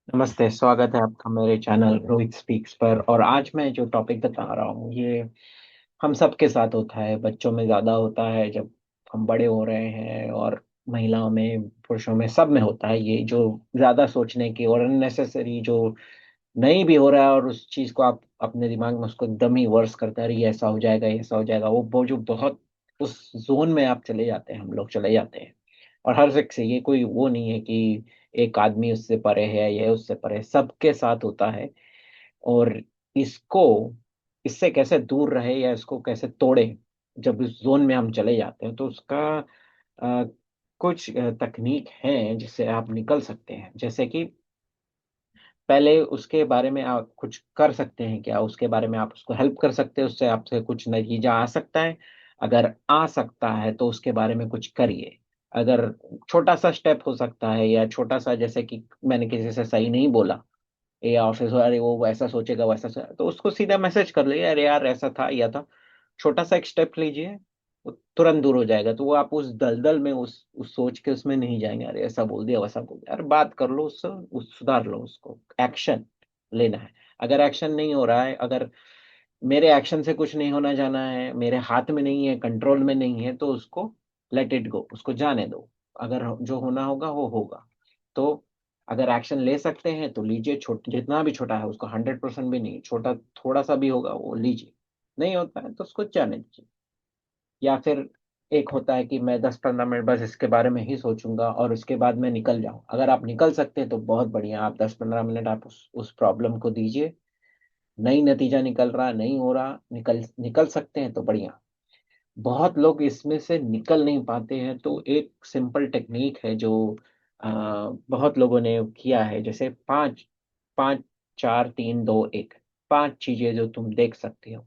नमस्ते, स्वागत है आपका मेरे चैनल रोहित स्पीक्स पर। और आज मैं जो टॉपिक बता रहा हूँ ये हम सबके साथ होता है। बच्चों में ज़्यादा होता है जब हम बड़े हो रहे हैं, और महिलाओं में, पुरुषों में, सब में होता है ये जो ज़्यादा सोचने की और अननेसेसरी जो नहीं भी हो रहा है, और उस चीज़ को आप अपने दिमाग में उसको एकदम ही वर्स करते हैं, अरे ये ऐसा हो जाएगा, ये ऐसा हो जाएगा। वो जो बहुत उस जोन में आप चले जाते हैं, हम लोग चले जाते हैं। और हर शख्स से, ये कोई वो नहीं है कि एक आदमी उससे परे है, ये उससे परे है, सबके साथ होता है। और इसको इससे कैसे दूर रहे या इसको कैसे तोड़े, जब इस जोन में हम चले जाते हैं तो उसका अ, कुछ तकनीक है जिससे आप निकल सकते हैं। जैसे कि पहले उसके बारे में आप कुछ कर सकते हैं क्या, उसके बारे में आप उसको हेल्प कर सकते हैं, उससे आपसे कुछ नतीजा आ सकता है। अगर आ सकता है तो उसके बारे में कुछ करिए। अगर छोटा सा स्टेप हो सकता है, या छोटा सा, जैसे कि मैंने किसी से सही नहीं बोला, या ऑफिस, अरे वो वैसा सोचेगा, तो उसको सीधा मैसेज कर लीजिए, अरे यार ऐसा था या था। छोटा सा एक स्टेप लीजिए, वो तुरंत दूर हो जाएगा। तो वो आप उस दलदल में, उस सोच के उसमें नहीं जाएंगे, अरे ऐसा बोल दिया, वैसा बोल दिया। अरे बात कर लो उससे, सुधार लो उसको, एक्शन लेना है। अगर एक्शन नहीं हो रहा है, अगर मेरे एक्शन से कुछ नहीं होना जाना है, मेरे हाथ में नहीं है, कंट्रोल में नहीं है, तो उसको लेट इट गो, उसको जाने दो। अगर जो होना होगा वो होगा। तो अगर एक्शन ले सकते हैं तो लीजिए, छोटा जितना भी छोटा है उसको, 100% भी नहीं, छोटा थोड़ा सा भी होगा वो लीजिए। नहीं होता है तो उसको जाने दीजिए। या फिर एक होता है कि मैं 10-15 मिनट बस इसके बारे में ही सोचूंगा और उसके बाद मैं निकल जाऊं। अगर आप निकल सकते हैं तो बहुत बढ़िया, आप 10-15 मिनट आप उस प्रॉब्लम को दीजिए। नहीं नतीजा निकल रहा, नहीं हो रहा, निकल निकल सकते हैं तो बढ़िया। बहुत लोग इसमें से निकल नहीं पाते हैं, तो एक सिंपल टेक्निक है जो बहुत लोगों ने किया है। जैसे पाँच, 5, 4, 3, 2, 1। 5 चीजें जो तुम देख सकते हो,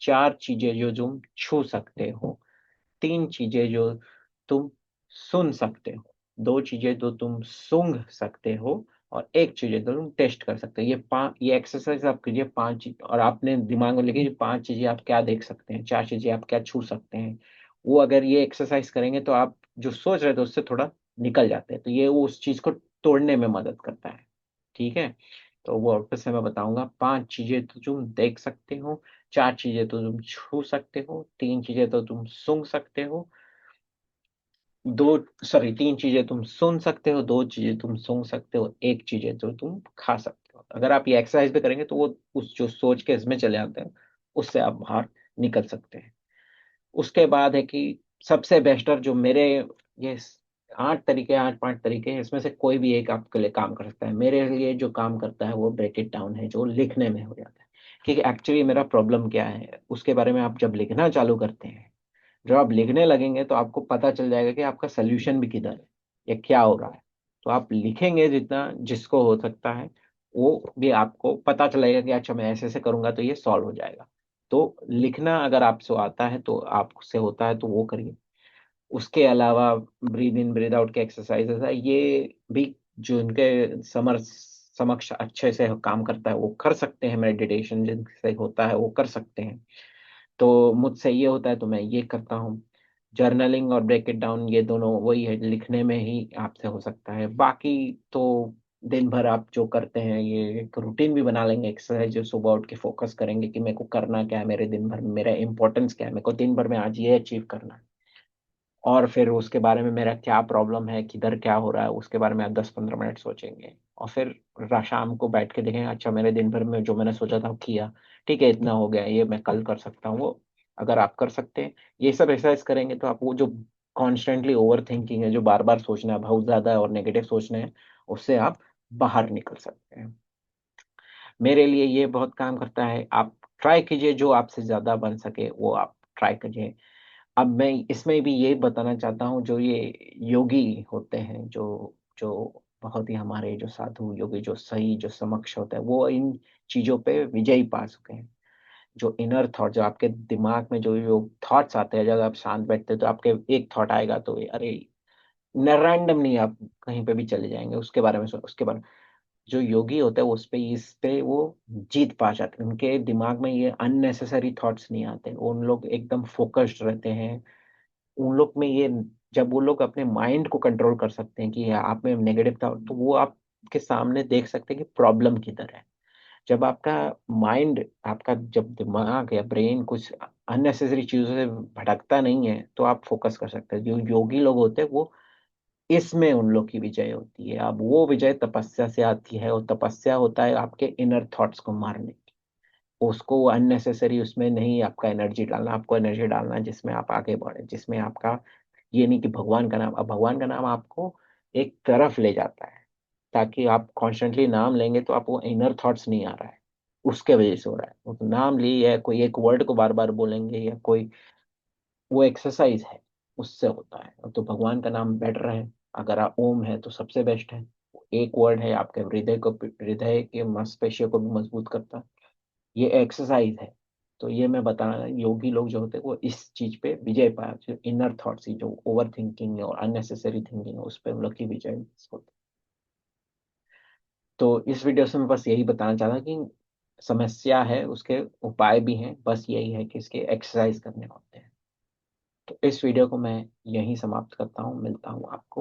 4 चीजें जो तुम छू सकते हो, 3 चीजें जो तुम सुन सकते हो, 2 चीजें जो तुम सूंघ सकते हो, और 1 चीजें जो तुम टेस्ट कर सकते हो। ये एक्सरसाइज आप कीजिए, 5 चीज, और आपने दिमाग में लिखिए 5 चीजें आप क्या देख सकते हैं, 4 चीजें आप क्या छू सकते हैं। वो अगर ये एक्सरसाइज करेंगे तो आप जो सोच रहे थे उससे थोड़ा निकल जाते हैं, तो ये वो उस चीज को तोड़ने में मदद करता है। ठीक है। तो वो वापस से मैं बताऊंगा, 5 चीजें तो तुम देख सकते हो, 4 चीजें तो तुम छू सकते हो, 3 चीजें तो तुम सूंघ सकते हो, दो, सॉरी, 3 चीजें तुम सुन सकते हो, 2 चीजें तुम सूंघ सकते हो, 1 चीजें तो तुम खा सकते हो। अगर आप ये एक्सरसाइज भी करेंगे तो वो उस जो सोच के इसमें चले जाते हैं, उससे आप बाहर निकल सकते हैं। उसके बाद है कि सबसे बेस्टर जो मेरे, ये 8 तरीके, 8 5 तरीके हैं, इसमें से कोई भी एक आपके लिए काम कर सकता है। मेरे लिए जो काम करता है वो ब्रेक इट डाउन है, जो लिखने में हो जाता है। क्योंकि एक्चुअली मेरा प्रॉब्लम क्या है उसके बारे में आप जब लिखना चालू करते हैं, जब आप लिखने लगेंगे तो आपको पता चल जाएगा कि आपका सोल्यूशन भी किधर है, या क्या हो रहा है। तो आप लिखेंगे जितना जिसको हो सकता है, वो भी आपको पता चलेगा कि अच्छा मैं ऐसे ऐसे करूंगा तो ये सॉल्व हो जाएगा। तो लिखना अगर आपसे आता है, तो आपसे होता है तो वो करिए। उसके अलावा ब्रीद इन ब्रीद आउट के एक्सरसाइजेस है, ये भी जो इनके समक्ष अच्छे से काम करता है वो कर सकते हैं। मेडिटेशन जिनसे होता है वो कर सकते हैं। तो मुझसे ये होता है तो मैं ये करता हूँ। जर्नलिंग और ब्रेक इट डाउन, ये दोनों वही है, लिखने में ही आपसे हो सकता है। बाकी तो दिन भर आप जो करते हैं, ये एक रूटीन भी बना लेंगे एक्सरसाइज, जो सुबह उठ के फोकस करेंगे कि मेरे को करना क्या है, मेरे दिन भर में मेरा इंपॉर्टेंस क्या है, मेरे को दिन भर में आज ये अचीव करना है। और फिर उसके बारे में मेरा क्या प्रॉब्लम है, किधर क्या हो रहा है, उसके बारे में आप 10-15 मिनट सोचेंगे। और फिर शाम को बैठ के देखेंगे, अच्छा मैंने दिन भर में जो मैंने सोचा था वो किया, ठीक है, इतना हो गया, ये मैं कल कर सकता हूँ। वो अगर आप कर सकते हैं, ये सब एक्सरसाइज करेंगे, तो आप वो जो कॉन्स्टेंटली ओवर थिंकिंग है, जो बार बार सोचना है बहुत ज्यादा है और नेगेटिव सोचना है, उससे आप बाहर निकल सकते हैं। मेरे लिए ये बहुत काम करता है। आप ट्राई कीजिए, जो आपसे ज्यादा बन सके वो आप ट्राई कीजिए। अब मैं इसमें भी ये बताना चाहता हूँ, जो ये योगी होते हैं, जो जो बहुत ही हमारे जो साधु योगी, जो सही, जो समक्ष होते हैं, वो इन चीजों पे विजय पा चुके हैं। जो इनर थॉट, जो आपके दिमाग में जो जो थॉट्स आते हैं, जब आप शांत बैठते हैं तो आपके एक थॉट आएगा तो अरे, न रैंडम नहीं, आप कहीं पे भी चले जाएंगे उसके बारे में उसके बारे में। जो योगी होते हैं उस पे, इस पे वो जीत पा जाते हैं। उनके दिमाग में ये अननेसेसरी थॉट्स नहीं आते, उन लोग एकदम फोकस्ड रहते हैं। उन लोग में ये, जब वो लोग अपने माइंड को कंट्रोल कर सकते हैं कि आप में नेगेटिव था, तो वो आप के सामने देख सकते हैं कि प्रॉब्लम किधर है। जब आपका माइंड, आपका जब दिमाग या ब्रेन कुछ अननेसेसरी चीजों से भटकता नहीं है, तो आप फोकस कर सकते हैं। जो योगी लोग होते हैं वो, इसमें उन लोग की विजय होती है। अब वो विजय तपस्या से आती है, और तपस्या होता है आपके इनर थॉट्स को मारने की। उसको अननेसेसरी उसमें नहीं आपका एनर्जी डालना, आपको एनर्जी डालना है जिसमें आप आगे बढ़े, जिसमें आपका, ये नहीं कि भगवान का नाम, अब भगवान का नाम आपको एक तरफ ले जाता है, ताकि आप कॉन्स्टेंटली नाम लेंगे तो आपको इनर थॉट्स नहीं आ रहा है, उसके वजह से हो रहा है। वो तो नाम लिए, या कोई एक वर्ड को बार बार बोलेंगे, या कोई, वो एक्सरसाइज है, उससे होता है। तो भगवान का नाम बेटर है। अगर आप ओम है तो सबसे बेस्ट है। एक वर्ड है, आपके हृदय के मांसपेशियों को भी मजबूत करता है। ये एक्सरसाइज है। तो ये मैं बता रहा, योगी लोग जो होते हैं वो इस चीज पे विजय पाया, जो इनर थॉट्स, जो ओवर थिंकिंग और अननेसेसरी थिंकिंग है, उस पर उन लोग की विजय होती है। तो इस वीडियो से मैं बस यही बताना चाहता कि समस्या है, उसके उपाय भी हैं, बस यही है कि इसके एक्सरसाइज करने होते हैं। तो इस वीडियो को मैं यहीं समाप्त करता हूँ, मिलता हूँ आपको।